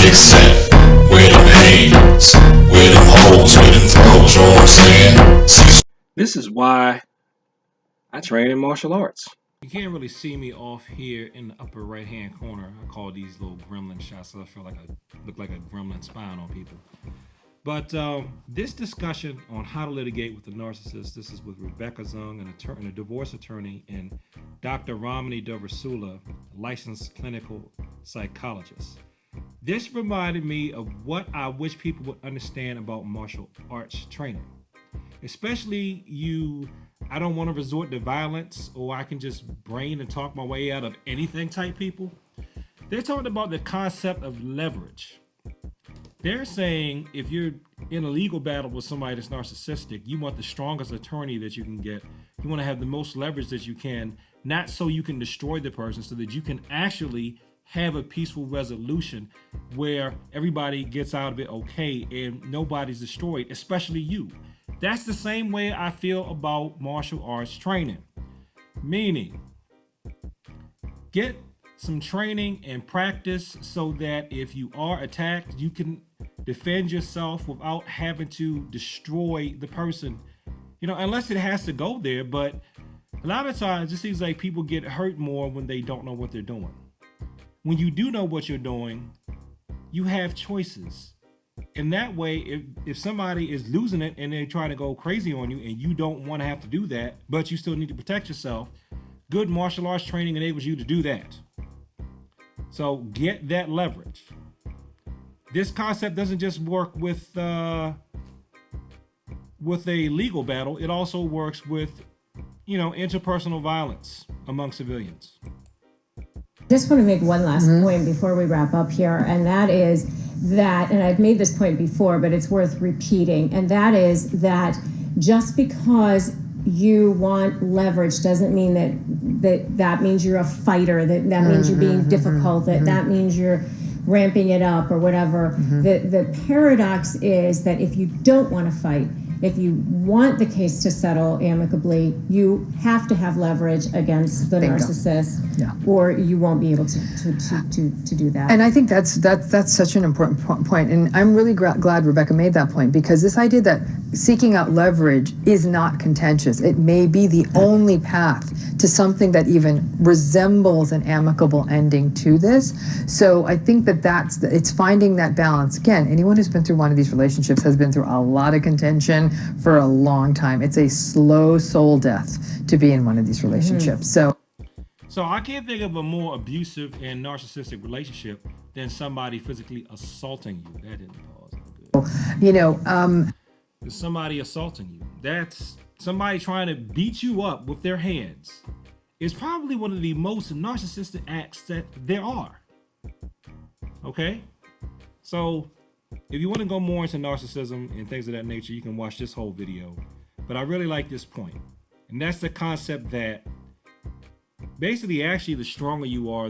except where them hands, where them holes, where them throws, you know what I'm saying? Cecil. This is why I train in martial arts. You can't really see me off here in the upper right hand corner. I call these little gremlin shots, so I feel like I look like a gremlin spying on people. But this discussion on how to litigate with the narcissist, this is with Rebecca Zung, a divorce attorney, and Dr. Ramani Doversula, licensed clinical psychologist. This reminded me of what I wish people would understand about martial arts training, especially you. I don't want to resort to violence, or I can just brain and talk my way out of anything type people. They're talking about the concept of leverage. They're saying if you're in a legal battle with somebody that's narcissistic, you want the strongest attorney that you can get. You want to have the most leverage that you can, not so you can destroy the person, so that you can actually have a peaceful resolution where everybody gets out of it okay and nobody's destroyed, especially you. That's the same way I feel about martial arts training. Meaning, get some training and practice so that if you are attacked, you can defend yourself without having to destroy the person. You know, unless it has to go there, but a lot of times it seems like people get hurt more when they don't know what they're doing. When you do know what you're doing, you have choices. And that way, if somebody is losing it and they're trying to go crazy on you and you don't want to have to do that, but you still need to protect yourself, good martial arts training enables you to do that. So get that leverage. This concept doesn't just work with a legal battle. It also works with, interpersonal violence among civilians. Just want to make one last point before we wrap up here, and that is that, and I've made this point before, but it's worth repeating, and that is that just because you want leverage doesn't mean that means you're a fighter, that means you're being difficult, that means you're ramping it up or whatever. The paradox is that if you don't want to fight, if you want the case to settle amicably, you have to have leverage against the narcissist, or you won't be able to do that. And I think that's such an important point. And I'm really glad Rebecca made that point, because this idea that seeking out leverage is not contentious. It may be the only path to something that even resembles an amicable ending to this. So I think it's finding that balance. Again, anyone who's been through one of these relationships has been through a lot of contention for a long time. It's a slow soul death to be in one of these relationships. So I can't think of a more abusive and narcissistic relationship than somebody physically assaulting you. That didn't pause. Good. Somebody assaulting you. That's somebody trying to beat you up with their hands. It's probably one of the most narcissistic acts that there are. Okay? So if you want to go more into narcissism and things of that nature, you can watch this whole video. But I really like this point. And that's the concept that basically, actually, the stronger you are,